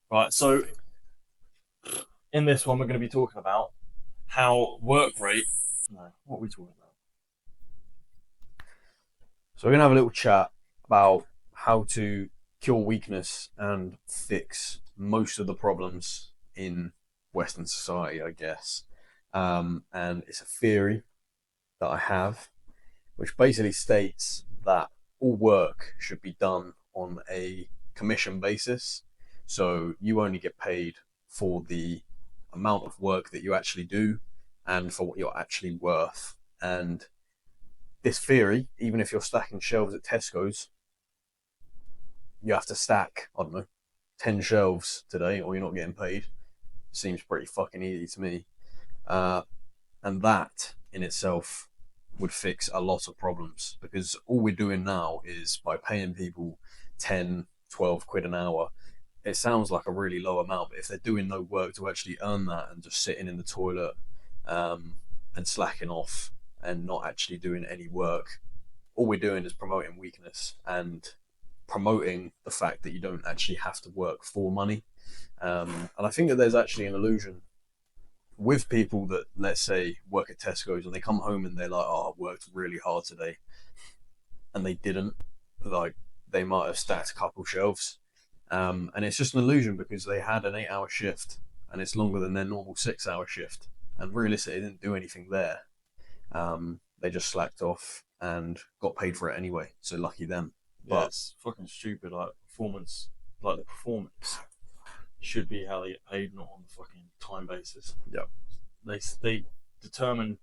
Right, so in this one, we're going to be talking about how work rate. No, what are we talking about? So we're gonna have a little chat about how to cure weakness and fix most of the problems in Western society, I guess. And it's a theory that I have, which basically states that all work should be done on a commission basis. So you only get paid for the amount of work that you actually do and for what you're actually worth. And this theory, even if you're stacking shelves at Tesco's, you have to stack, I don't know, 10 shelves today or you're not getting paid. Seems pretty fucking easy to me. Uh, and that in itself would fix a lot of problems because all we're doing now is by paying people 10, 12 quid an hour. It sounds like a really low amount, but if they're doing no work to actually earn that and just sitting in the toilet um, and slacking off and not actually doing any work, all we're doing is promoting weakness and promoting the fact that you don't actually have to work for money. And I think that there's actually an illusion with people that, let's say, work at Tesco's and they come home and they're like, "Oh, I worked really hard today," and they didn't. Like they might have stacked a couple shelves, and it's just an illusion because they had an 8-hour shift and it's longer than their normal 6-hour shift. And realistically, they didn't do anything there. They just slacked off and got paid for it anyway. So lucky them. Yeah, But it's fucking stupid. Like performance, like the performance should be how they get paid, not on the fucking time basis. yeah, They determine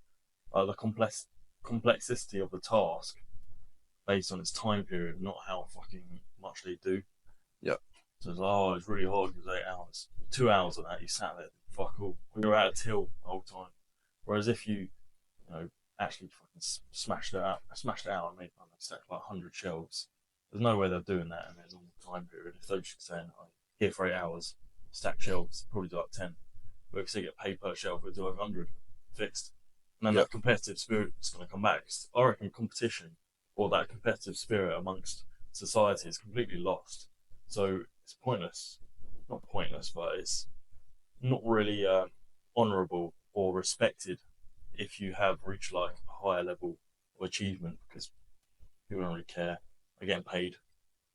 the complexity of the task based on its time period, not how fucking much they do. yeah, So it's like, oh, it's really hard because 8 hours. 2 hours of that, you sat there, fuck all. You're out of till the whole time. Whereas if you actually fucking smashed it out and made like, stacked like 100 shelves, there's no way they're doing that in their normal time period. If they're just saying, oh, here for 8 hours, stack shelves, probably do like 10. But if they get paid per shelf, we'll do like 100 fixed. And then yeah, that competitive spirit is going to come back. I reckon competition or that competitive spirit amongst society is completely lost. So it's pointless. Not pointless, but it's not really honourable or respected if you have reached like a higher level of achievement because people don't really care. They're getting paid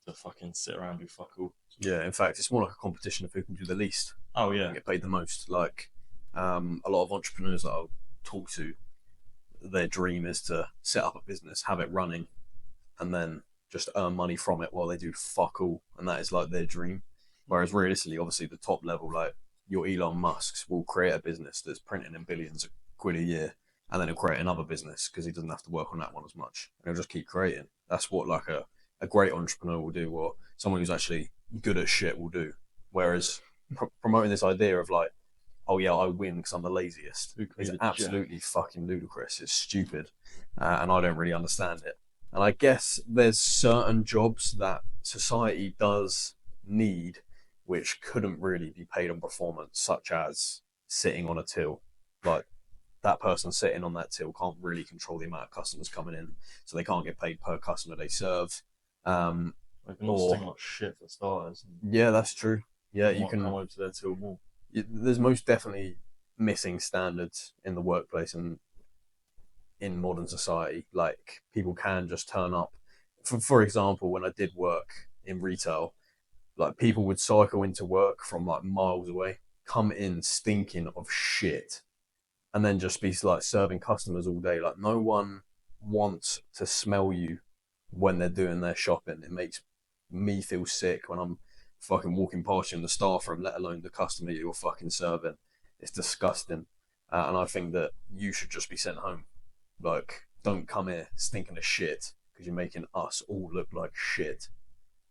to fucking sit around and do fuck all. yeah. In fact, it's more like a competition of who can do the least Oh and yeah, get paid the most. Like a lot of entrepreneurs that I'll talk to, their dream is to set up a business, have it running, and then just earn money from it while they do fuck all, and that is like their dream. Whereas realistically, obviously, the top level, like your Elon Musk's, will create a business that's printing in billions of quid a year, and then he'll create another business because he doesn't have to work on that one as much, and he'll just keep creating. That's what like a great entrepreneur will do, or someone who's actually good at shit will do. Whereas promoting this idea of like, oh yeah, I win because I'm the laziest who can be is the jack? absolutely fucking ludicrous. It's stupid, and I don't really understand it. And I guess there's certain jobs that society does need, which couldn't really be paid on performance, such as sitting on a till. Like that person sitting on that till can't really control the amount of customers coming in, so they can't get paid per customer they serve. Um, They can all or sting like shit for starters, and yeah, that's true. Yeah, people you might come can. over to their till more. There's most definitely missing standards in the workplace and in modern society. Like people can just turn up. For example, when I did work in retail, like people would cycle into work from like miles away, come in stinking of shit, and then just be like serving customers all day. Like no one wants to smell you when they're doing their shopping. It makes me feel sick when I'm fucking walking past you in the staff room, let alone the customer you're fucking serving. It's disgusting. And I think that you should just be sent home. Like, don't come here stinking of shit because you're making us all look like shit.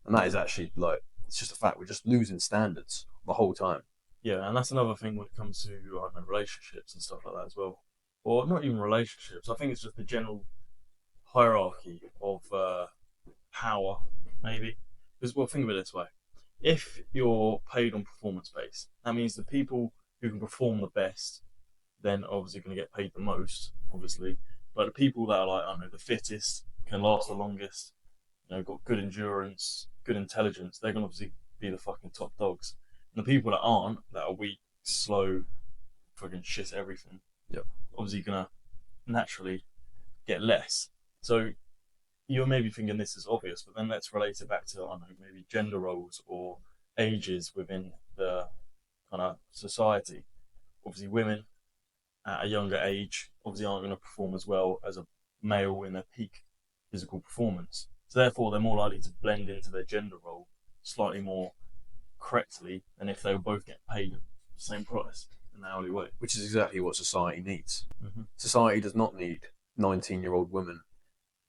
And that is actually like, it's just a fact. We're just losing standards the whole time. Yeah, and that's another thing when it comes to I don't know, relationships and stuff like that as well. Or not even relationships. I think it's just the general hierarchy of power, maybe. Because well, think of it this way: if you're paid on performance base, that means the people who can perform the best, then obviously going to get paid the most, obviously. But the people that are like I don't know the fittest, can last the longest, got good endurance, good intelligence, they're going to obviously be the fucking top dogs. And the people that aren't, that are weak, slow, fucking shit at everything, Yep. obviously gonna naturally get less. So you're maybe thinking this is obvious, but then let's relate it back to, I don't know, maybe gender roles or ages within the kind of society. Obviously, women at a younger age obviously aren't going to perform as well as a male in their peak physical performance. So therefore, they're more likely to blend into their gender role slightly more correctly than if they were both getting paid the same price in an hourly wage. Which is exactly what society needs. Mm-hmm. Society does not need 19-year-old women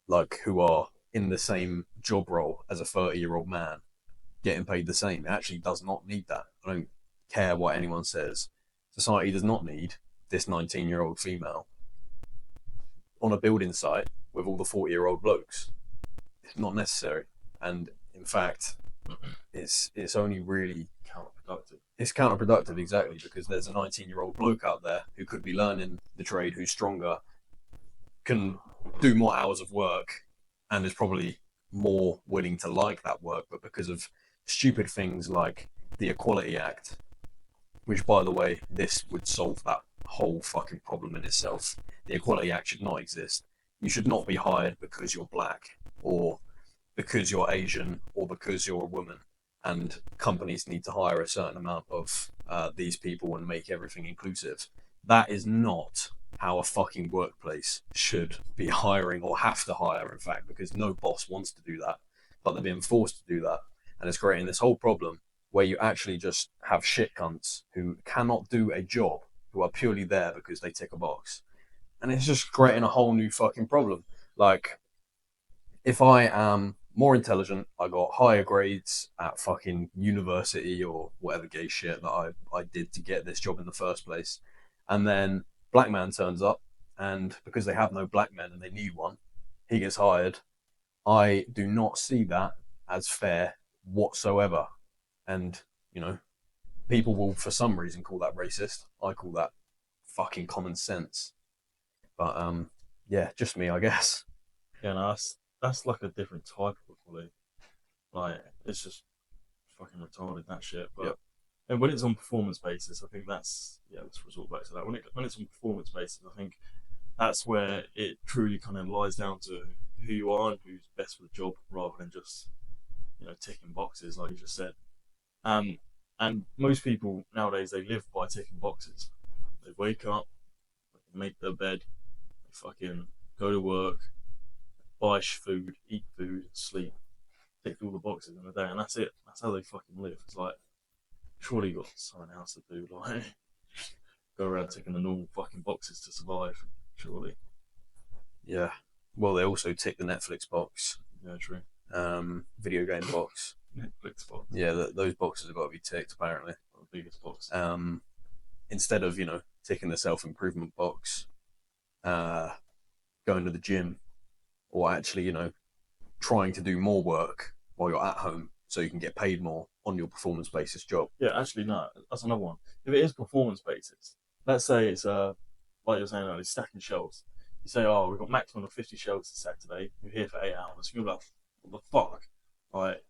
like who are in the same job role as a 30-year-old man getting paid the same. It actually does not need that. I don't care what anyone says. Society does not need this 19-year-old female on a building site with all the 40-year-old blokes. It's not necessary. And in fact, it's only really Counterproductive. it's counterproductive, exactly, because there's a 19-year-old bloke out there who could be learning the trade, who's stronger, can do more hours of work, and is probably more willing to like that work. But because of stupid things like the Equality Act, which, by the way, this would solve that whole fucking problem in itself. The Equality Act should not exist. You should not be hired because you're black, or because you're Asian, or because you're a woman. And companies need to hire a certain amount of these people and make everything inclusive. That is not how a fucking workplace should be hiring, or have to hire, in fact, because no boss wants to do that, but they're being forced to do that. And it's creating this whole problem where you actually just have shit cunts who cannot do a job, who are purely there because they tick a box. And it's just creating a whole new fucking problem. Like, if I am more intelligent, I got higher grades at fucking university or whatever gay shit that I did to get this job in the first place, and then black man turns up, and because they have no black men and they need one, he gets hired. I do not see that as fair whatsoever. And, you know, people will, for some reason, call that racist. I call that fucking common sense. But, yeah, just me, I guess. Yeah, no, that's like a different type of equality. Like it's just fucking retarded that shit. But Yep. and when it's on performance basis, I think that's yeah. Let's resort back to that. When it's on performance basis, I think that's where it truly kind of lies down to who you are and who's best for the job, rather than just ticking boxes like you just said. Um, and most people nowadays they live by ticking boxes. They wake up, make their bed, they fucking go to work, buy food, eat food, sleep, tick all the boxes in a day, and that's it. That's how they fucking live. It's like, surely you got something else to do, like go around ticking the normal fucking boxes to survive. Surely. Yeah. Well, they also tick the Netflix box, Yeah, true. video game box. Netflix box. Yeah, those boxes have got to be ticked, apparently. The biggest box. Instead of, ticking the self-improvement box, going to the gym, or actually, trying to do more work while you're at home so you can get paid more on your performance basis job. Yeah, actually, no. That's another one. If it is performance basis, let's say it's like you're saying earlier, stacking shelves. You say, oh, we've got maximum of 50 shelves to stack today. You're here for 8 hours. You're like, what the fuck? Like,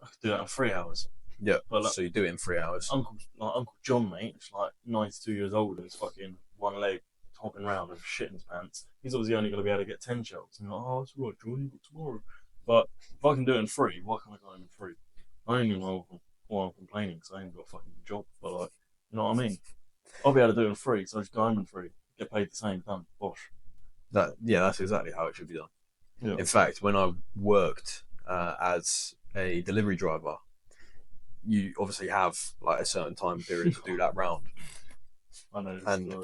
I could do that in 3 hours. Yeah, But like, so you do it in 3 hours. Uncle John, mate, is like 92 years old and he's fucking one leg hopping around with shit in his pants. He's obviously only going to be able to get 10 shelves. And you're like, oh, that's right, John, you got tomorrow. But if I can do it in 3, why can't I go in 3? I don't even know why I'm complaining because I ain't got a fucking job. But like, you know what I mean? I'll be able to do it in 3, so I just go home in 3, get paid the same, done, bosh. That's exactly how it should be done. Yeah. In fact, when I worked as a delivery driver, you obviously have like a certain time period to do that round. I know. And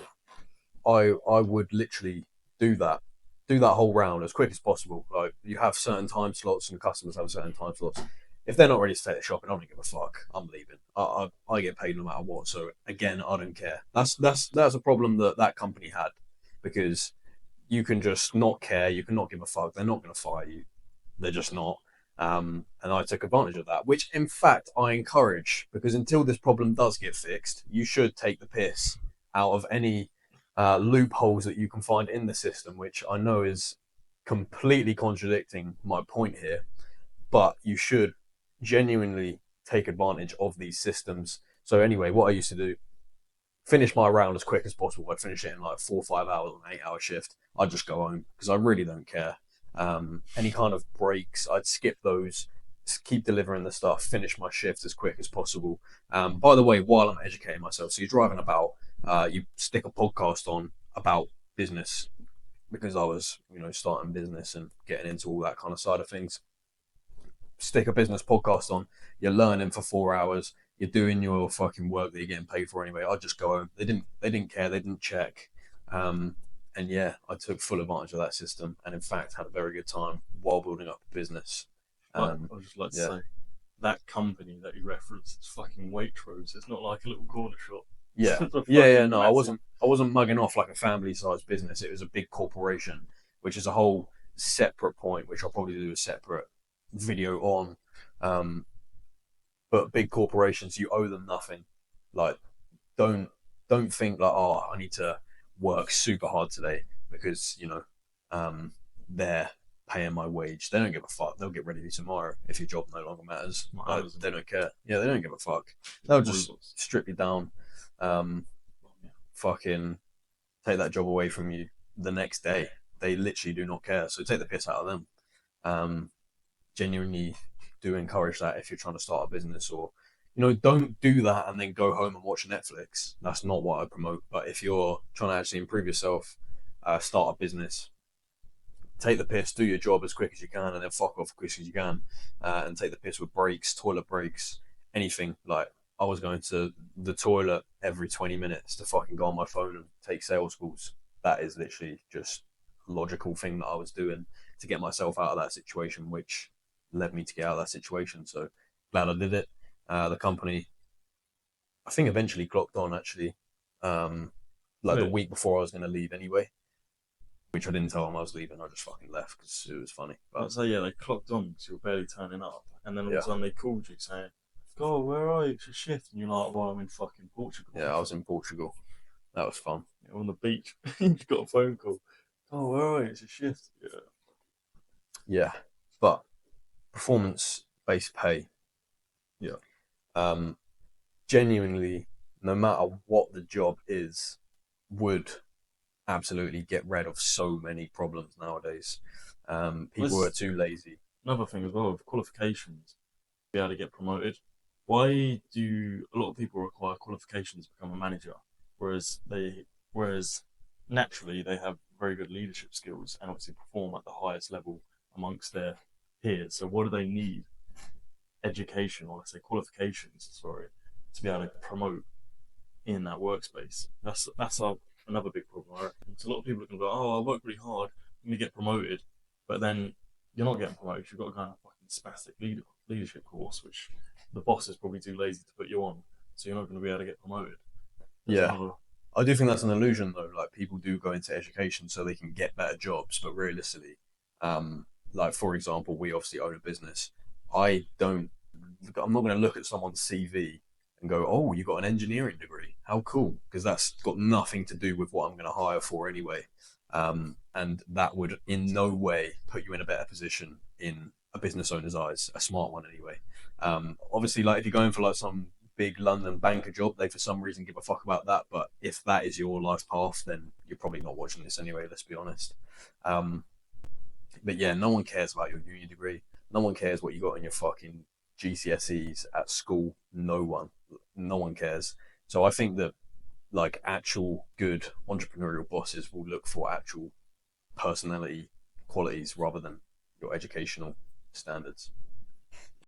I would literally do that whole round as quick as possible. Like, you have certain time slots and customers have certain time slots. If they're not ready to take the shopping, I don't give a fuck. I'm leaving. I get paid no matter what. So again, I don't care. That's a problem that company had, because you can just not care. You can not give a fuck. They're not going to fire you. They're just not. And I took advantage of that, which in fact I encourage, because until this problem does get fixed, you should take the piss out of any loopholes that you can find in the system, which I know is completely contradicting my point here, but you should genuinely take advantage of these systems. So anyway, what I used to do, finish my round as quick as possible. I'd finish it in like 4 or 5 hours on an 8 hour shift. I'd just go home because I really don't care. Any kind of breaks, I'd skip those, just keep delivering the stuff, finish my shift as quick as possible. By the way, while I'm educating myself, so you're driving about, you stick a podcast on about business because I was, starting business and getting into all that kind of side of things. Stick a business podcast on, you're learning for 4 hours, you're doing your fucking work that you're getting paid for anyway. I'd just go home. They didn't care, they didn't check. And yeah, I took full advantage of that system and in fact had a very good time while building up the business. But I would just like to Yeah. say that company that you referenced is fucking Waitrose. It's not like a little corner shop. Yeah. It's a Yeah, fucking no, I massive. wasn't mugging off like a family sized business. It was a big corporation, which is a whole separate point, which I'll probably do a separate video on. Um, but big corporations, you owe them nothing. Like, don't don't think like, oh, I need to work super hard today because um, they're paying my wage. They don't give a fuck. They'll get rid of you tomorrow if your job no longer matters. My Like, Amazon, they don't care. Yeah, they don't give a fuck. They'll just robots. strip you down, um, fucking take that job away from you the next day. They literally do not care. So take the piss out of them. Um, Genuinely do encourage that if you're trying to start a business, or don't do that and then go home and watch Netflix. That's not what I promote. But if you're trying to actually improve yourself, start a business, take the piss, do your job as quick as you can, and then fuck off as quick as you can, and take the piss with breaks, toilet breaks, anything. Like, I was going to the toilet every 20 minutes to fucking go on my phone and take sales calls. That is literally just a logical thing that I was doing to get myself out of that situation, which led me to get out of that situation. So glad I did it. The company, I think, eventually clocked on actually, like the Yeah. week before I was going to leave anyway, which I didn't tell them I was leaving. I just fucking left because it was funny. But I'd say, yeah, they clocked on because you were barely turning up. And then all of yeah, a sudden they called you saying, "God, where are you? It's your shift." And you're like, "Well, I'm in fucking Portugal." yeah, I was in Portugal. That was fun. On the beach. You got a phone call. "Oh, where are you? It's your shift." Yeah. Yeah, but performance-based pay, Yeah. um, genuinely, no matter what the job is, would absolutely get rid of so many problems nowadays. Well, People this are is too lazy. another thing as well with qualifications to be able to get promoted. Why do a lot of people require qualifications to become a manager, whereas naturally they have very good leadership skills and obviously perform at the highest level amongst their peers. So what do they need? Education, or let's say qualifications, sorry, to be able to promote in that workspace. That's another big problem. I reckon. So a lot of people are going to go, "Oh, I work really hard, let me get promoted," but then you're not getting promoted. You've got to go on a fucking leadership course, which the boss is probably too lazy to put you on, so you're not going to be able to get promoted. There's Yeah, another. I do think that's an illusion though. Like, people do go into education so they can get better jobs, but realistically, like for example, we obviously own a business. I don't. I'm not going to look at someone's CV and go, "Oh, you got an engineering degree? How cool!" Because that's got nothing to do with what I'm going to hire for anyway. And that would in no way put you in a better position in a business owner's eyes, a smart one anyway. Obviously, like if you're going for like some big London banker job, they for some reason give a fuck about that. But if that is your life path, then you're probably not watching this anyway. Let's be honest. Um, but yeah, no one cares about your uni degree. No one cares what you got in your fucking GCSEs at school. No one cares. So I think that like actual good entrepreneurial bosses will look for actual personality qualities rather than your educational standards.